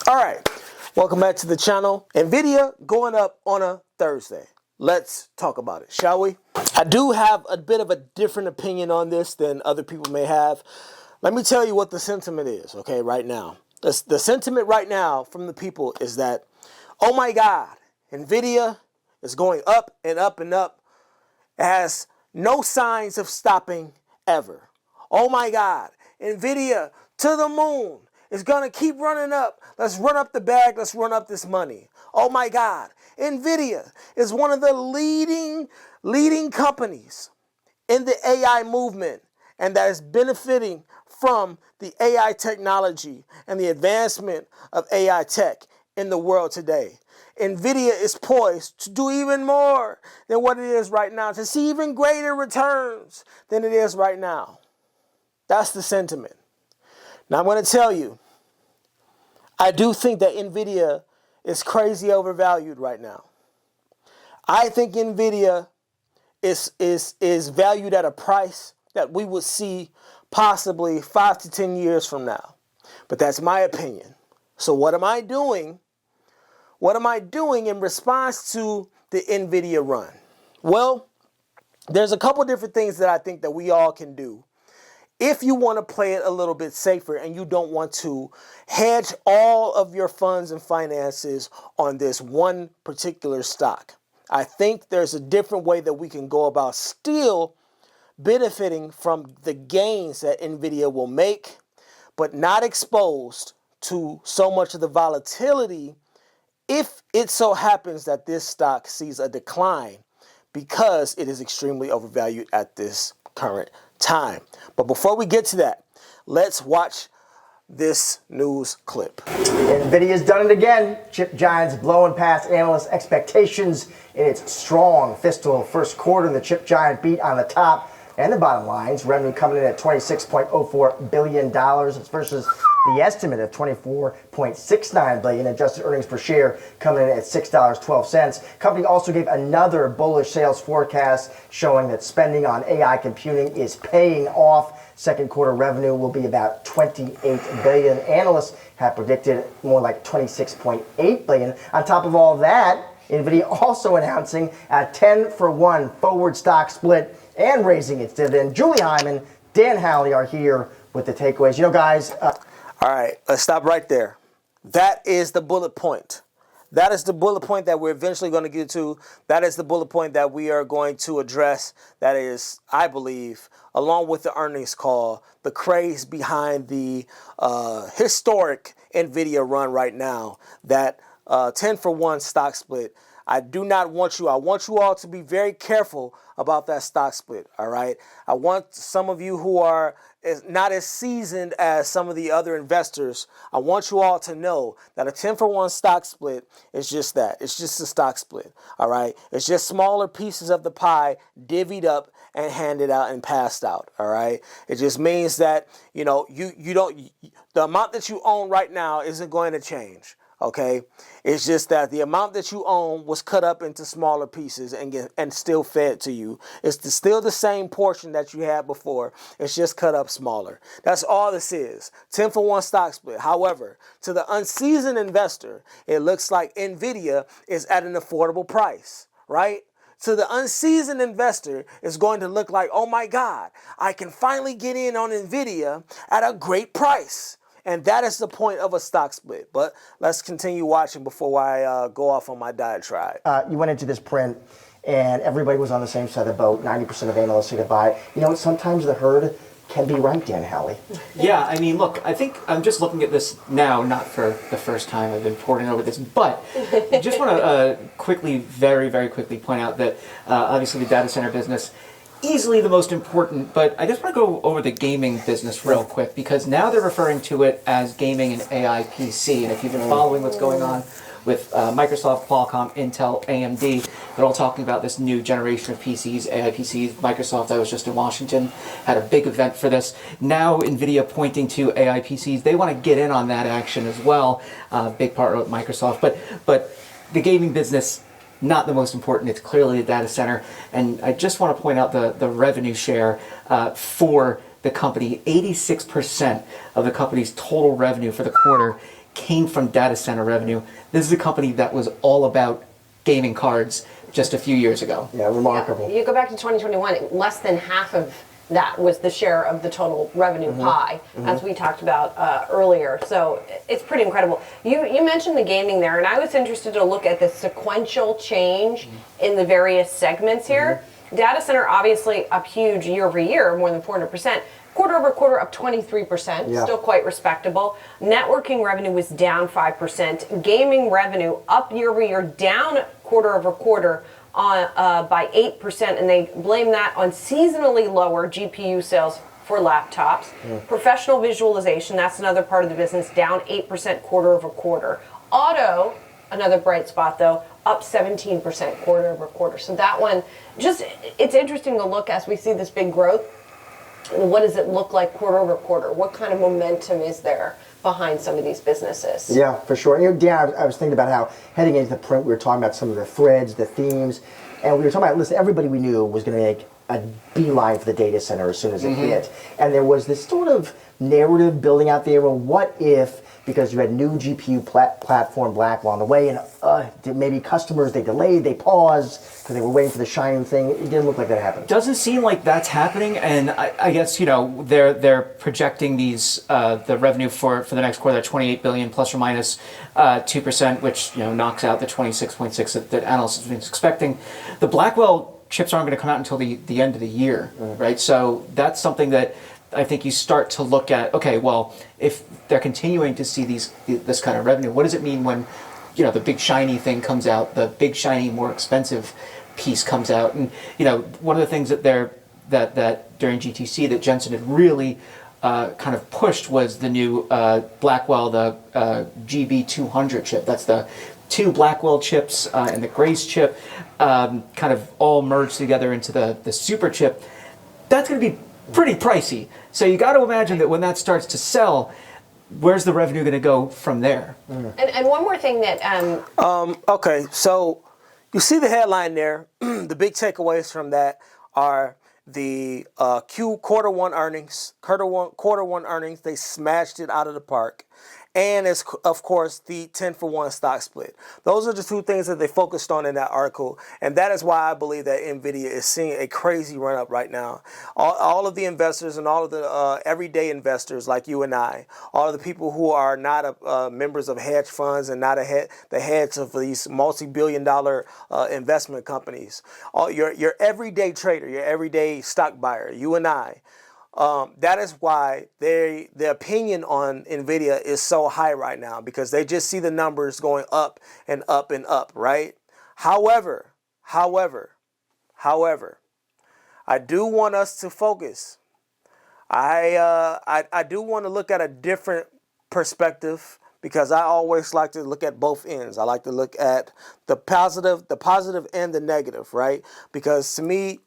All right, welcome back to the channel. Nvidia going up on a Thursday. Let's talk about it, shall we? I do have a bit of a different opinion on this than other people may have. Let me tell you what the sentiment is, okay, right now. The sentiment right now from the people is that, oh my God, Nvidia is going up and up and up. It has no signs of stopping ever. Oh my God, Nvidia to the moon. It's going to keep running up. Let's run up the bag. Let's run up this money. Oh my God, Nvidia is one of the leading companies in the AI movement, and that is benefiting from the AI technology and the advancement of AI tech in the world today. Nvidia is poised to do even more than what it is right now, to see even greater returns than it is right now. That's the sentiment. Now I'm going to tell you, I do think that Nvidia is crazy overvalued right now. I think Nvidia is valued at a price that we would see possibly 5 to 10 years from now. But that's my opinion. So what am I doing? What am I doing in response to the Nvidia run? Well, there's a couple different things that I think that we all can do if you want to play it a little bit safer and you don't want to hedge all of your funds and finances on this one particular stock. I think there's a different way that we can go about still benefiting from the gains that Nvidia will make, but not exposed to so much of the volatility if it so happens that this stock sees a decline because it is extremely overvalued at this current time. But before we get to that, let's watch this news clip. Nvidia's done it again. Chip giants blowing past analyst expectations in its strong fiscal first quarter. The chip giant beat on the top and the bottom lines. Revenue coming in at $26.04 billion. It's versus the estimate of $24.69 billion. Adjusted earnings per share coming in at $6.12. Company also gave another bullish sales forecast showing that spending on AI computing is paying off. Second quarter revenue will be about $28 billion. Analysts have predicted more like $26.8 billion. On top of all that, Nvidia also announcing a 10-for-1 forward stock split and raising its dividend. Julie Hyman, Dan Howley are here with the takeaways. You know, guys. All right, let's stop right there. That is the bullet point. That is the bullet point that we're eventually going to get to. That is the bullet point that we are going to address. That is, I believe, along with the earnings call, the craze behind the historic Nvidia run right now, that 10-for-1 stock split. I want you all to be very careful about that stock split, all right? I want some of you who are not as seasoned as some of the other investors, I want you all to know that a 10-for-1 stock split is just that. It's just a stock split, all right? It's just smaller pieces of the pie divvied up and handed out and passed out, all right? It just means that, you know, the amount that you own right now isn't going to change. Okay, it's just that the amount that you own was cut up into smaller pieces and still fed to you. It's still the same portion that you had before. It's just cut up smaller. That's all this is. 10-for-1 stock split. However, to the unseasoned investor, it looks like Nvidia is at an affordable price, right? To the unseasoned investor, it's going to look like, oh my God, I can finally get in on Nvidia at a great price. And that is the point of a stock split. But let's continue watching before I go off on my diatribe. You went into this print, and everybody was on the same side of the boat. 90% of analysts said to buy. You know, sometimes the herd can be right, Dan Howley. Yeah, I mean, look, I think I'm just looking at this now, not for the first time I've been poring over this, but I just want to quickly, very, very quickly point out that obviously the data center business, easily the most important, but I just want to go over the gaming business real quick, because now they're referring to it as gaming and AI PC, and if you've been following what's going on with Microsoft, Qualcomm, Intel, AMD, they're all talking about this new generation of PCs, AI PCs. Microsoft, I was just in Washington, had a big event for this. Now Nvidia pointing to AI PCs, they want to get in on that action as well, big part of Microsoft, but the gaming business, not the most important. It's clearly a data center. And I just want to point out the revenue share for the company. 86% of the company's total revenue for the quarter came from data center revenue. This is a company that was all about gaming cards just a few years ago. Yeah, remarkable. Yeah. You go back to 2021, less than half of that was the share of the total revenue pie, as we talked about earlier. So it's pretty incredible. You mentioned the gaming there, and I was interested to look at the sequential change in the various segments here. Data center obviously up huge year over year, more than 400%. Quarter over quarter up 23%, still quite respectable. Networking revenue was down 5%. Gaming revenue up year over year, down quarter over quarter by 8%, and they blame that on seasonally lower GPU sales for laptops. Professional visualization, that's another part of the business, down 8% quarter over quarter. Auto, another bright spot though, up 17% quarter over quarter. So that one, it's interesting to look as we see this big growth. What does it look like quarter over quarter? What kind of momentum is there behind some of these businesses? Yeah, for sure. Dan, I was thinking about how heading into the print, we were talking about some of the threads, the themes, and we were talking about, listen, everybody we knew was going to make a beeline for the data center as soon as it hit. And there was this sort of narrative building out there, well, what if, because you had new GPU platform Blackwell on the way, and maybe customers, they delayed, they paused, because they were waiting for the shining thing. It didn't look like that happened. Doesn't seem like that's happening, and I guess they're projecting these the revenue for the next quarter at 28 billion plus or minus 2%, which knocks out the 26.6 that analysts have been expecting. The Blackwell chips aren't going to come out until the end of the year, right? So that's something that I think you start to look at. Okay, well, if they're continuing to see this kind of revenue, what does it mean when the big shiny thing comes out, the big shiny more expensive piece comes out? And one of the things that that during GTC that Jensen had really kind of pushed was the new Blackwell, the GB200 chip. That's the two Blackwell chips and the Grace chip kind of all merged together into the super chip. That's going to be pretty pricey. So you got to imagine that when that starts to sell, where's the revenue going to go from there? And one more thing that okay, so you see the headline there. The big takeaways from that are the quarter one earnings. Quarter one earnings, they smashed it out of the park. And it's, of course, the 10-for-1 stock split. Those are the two things that they focused on in that article. And that is why I believe that Nvidia is seeing a crazy run up right now. All of the investors and all of the everyday investors like you and I, all of the people who are not members of hedge funds and not the heads of these multi-billion-dollar investment companies, your everyday trader, your everyday stock buyer, you and I, that is why the opinion on Nvidia is so high right now, because they just see the numbers going up and up and up, right? However, I do want us to focus. I do want to look at a different perspective, because I always like to look at both ends. I like to look at the positive and the negative, right? Because to me,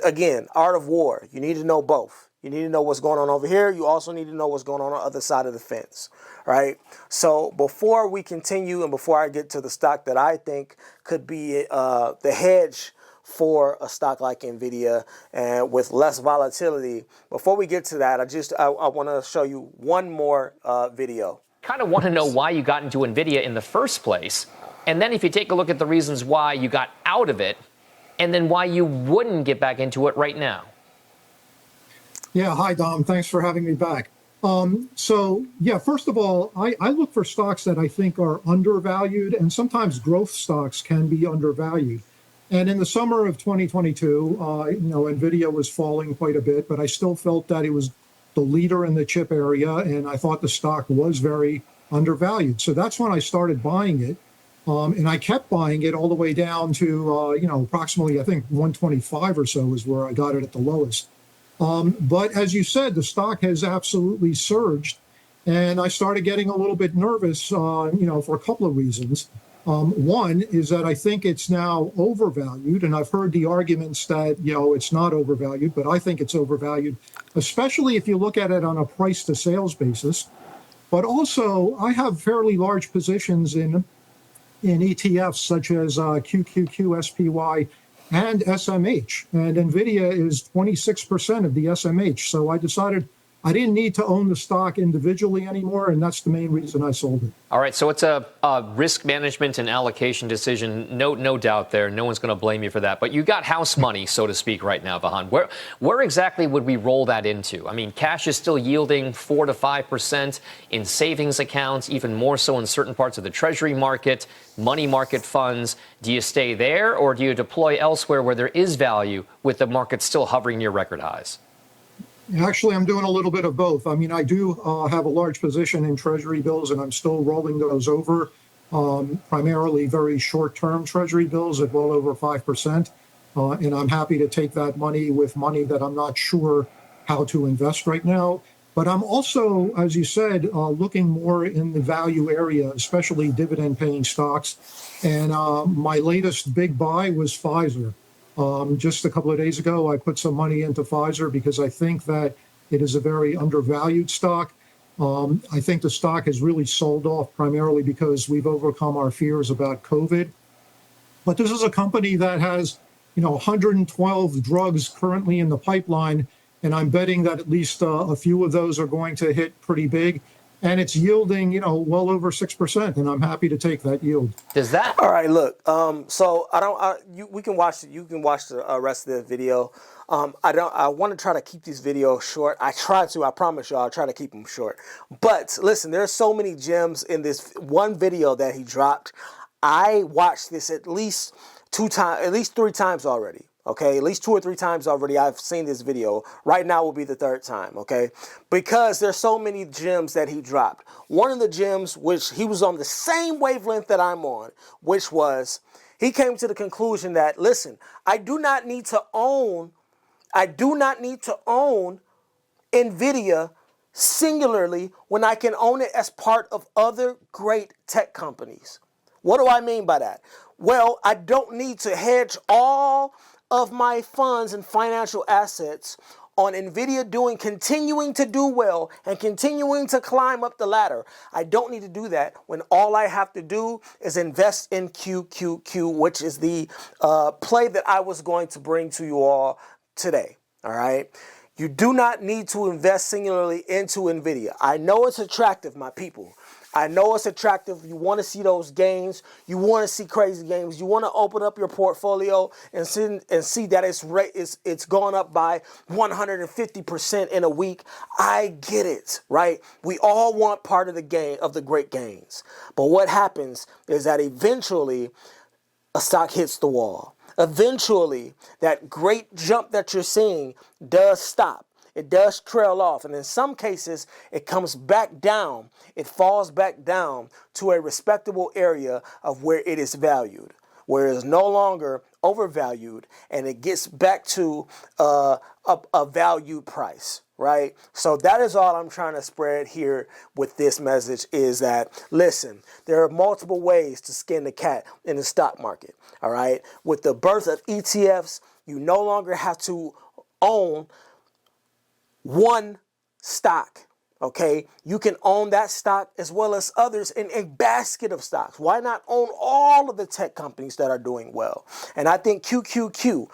again, art of war. You need to know both. You need to know what's going on over here. You also need to know what's going on the other side of the fence, right? So before we continue and before I get to the stock that I think could be the hedge for a stock like Nvidia and with less volatility, before we get to that, I want to show you one more video. Kind of want to know why you got into Nvidia in the first place. And then if you take a look at the reasons why you got out of it, and then why you wouldn't get back into it right now. Yeah, hi, Dom. Thanks for having me back. First of all, I look for stocks that I think are undervalued, and sometimes growth stocks can be undervalued. And in the summer of 2022, Nvidia was falling quite a bit, but I still felt that it was the leader in the chip area, and I thought the stock was very undervalued. So that's when I started buying it. And I kept buying it all the way down to, approximately, I think, 125 or so is where I got it at the lowest. But as you said, the stock has absolutely surged. And I started getting a little bit nervous, for a couple of reasons. One is that I think it's now overvalued. And I've heard the arguments that, it's not overvalued, but I think it's overvalued, especially if you look at it on a price to sales basis. But also, I have fairly large positions in ETFs such as QQQ, SPY, and SMH. And NVIDIA is 26% of the SMH. So I decided I didn't need to own the stock individually anymore, and that's the main reason I sold it. All right, so it's a risk management and allocation decision. No doubt there. No one's going to blame you for that. But you got house money, so to speak, right now, Vahan. Where exactly would we roll that into? I mean, cash is still yielding 4 to 5% in savings accounts, even more so in certain parts of the Treasury market, money market funds. Do you stay there, or do you deploy elsewhere where there is value with the market still hovering near record highs? Actually, I'm doing a little bit of both. I mean, I do have a large position in Treasury bills, and I'm still rolling those over, primarily very short-term Treasury bills at well over 5%. And I'm happy to take that money with money that I'm not sure how to invest right now. But I'm also, as you said, looking more in the value area, especially dividend-paying stocks. And my latest big buy was Pfizer. Just a couple of days ago, I put some money into Pfizer because I think that it is a very undervalued stock. I think the stock has really sold off primarily because we've overcome our fears about COVID. But this is a company that has, 112 drugs currently in the pipeline, and I'm betting that at least a few of those are going to hit pretty big. And it's yielding, well over 6%, and I'm happy to take that yield. Does that? All right, look. So we can watch it. You can watch the rest of the video. I want to try to keep these videos short. I try to. I promise you, I'll try to keep them short. But listen, there's so many gems in this one video that he dropped. I watched this at least 3 times already. Okay, at least 2 or 3 times already I've seen this video. Right now will be the 3rd time, okay? Because there's so many gems that he dropped. One of the gems, which he was on the same wavelength that I'm on, which was, he came to the conclusion that, listen, I do not need to own Nvidia singularly when I can own it as part of other great tech companies. What do I mean by that? Well, I don't need to hedge all of my funds and financial assets on Nvidia continuing to do well and continuing to climb up the ladder. I don't need to do that when all I have to do is invest in QQQ, which is the play that I was going to bring to you all today. All right. You do not need to invest singularly into Nvidia. I know it's attractive, my people. I know it's attractive. You want to see those gains. You want to see crazy gains. You want to open up your portfolio and see that it's gone up by 150% in a week. I get it, right? We all want part of the gain of the great gains. But what happens is that eventually a stock hits the wall. Eventually, that great jump that you're seeing does stop. It does trail off. And in some cases, it comes back down. It falls back down to a respectable area of where it is valued, where it is no longer overvalued, and it gets back to a valued price, right? So that is all I'm trying to spread here with this message is that, listen, there are multiple ways to skin the cat in the stock market, all right? With the birth of ETFs, you no longer have to own one stock, okay? You can own that stock as well as others in a basket of stocks. Why not own all of the tech companies that are doing well? And I think QQQ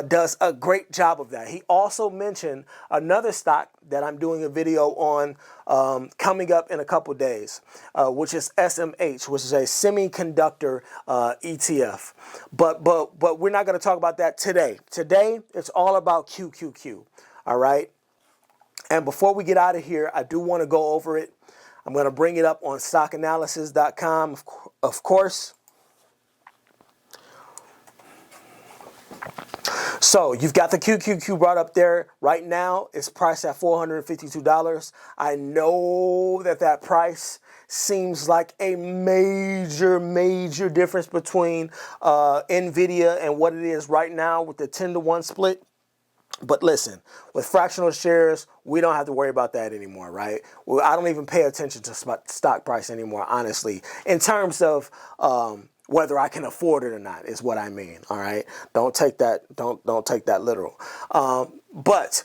does a great job of that. He also mentioned another stock that I'm doing a video on coming up in a couple days, which is SMH, which is a semiconductor ETF. But we're not going to talk about that today. Today, it's all about QQQ, all right? And before we get out of here, I do want to go over it. I'm going to bring it up on stockanalysis.com, of course. So you've got the QQQ brought up there. Right now, it's priced at $452. I know that price seems like a major difference between Nvidia and what it is right now with the 10-to-1 split. But listen, with fractional shares, we don't have to worry about that anymore, right? Well, I don't even pay attention to stock price anymore, honestly, in terms of whether I can afford it or not is what I mean. All right, don't take that literal. But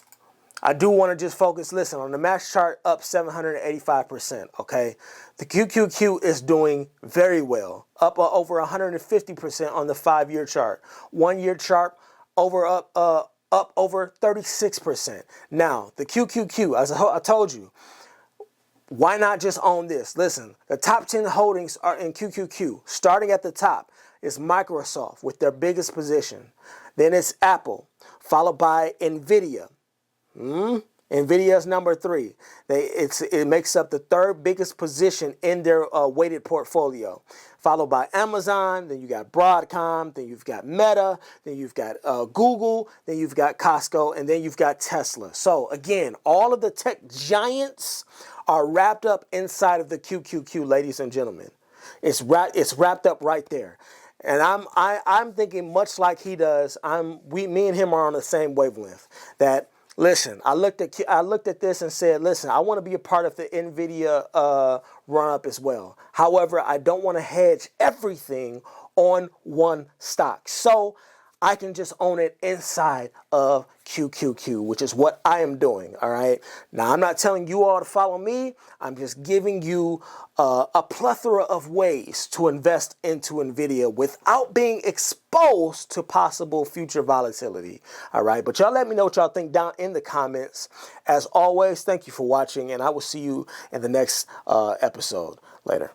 I do want to just focus. Listen, on the max chart, up 785%. Okay, the QQQ is doing very well, up over 150% on the 5-year chart. 1-year chart up up over 36%. Now, the QQQ, as I told you, why not just own this? Listen, the top 10 holdings are in QQQ. Starting at the top is Microsoft with their biggest position. Then it's Apple, followed by Nvidia. Nvidia is number 3. It makes up the 3rd biggest position in their weighted portfolio. Followed by Amazon, then you got Broadcom, then you've got Meta, then you've got Google, then you've got Costco, and then you've got Tesla. So again, all of the tech giants are wrapped up inside of the QQQ, ladies and gentlemen. It's wrapped up right there. And I'm thinking much like he does. Me and him are on the same wavelength. That listen, I looked at this and said, listen, I want to be a part of the Nvidia run up as well. However, I don't want to hedge everything on one stock. So I can just own it inside of QQQ, which is what I am doing, all right? Now, I'm not telling you all to follow me. I'm just giving you a plethora of ways to invest into Nvidia without being exposed to possible future volatility, all right? But y'all let me know what y'all think down in the comments. As always, thank you for watching, and I will see you in the next episode. Later.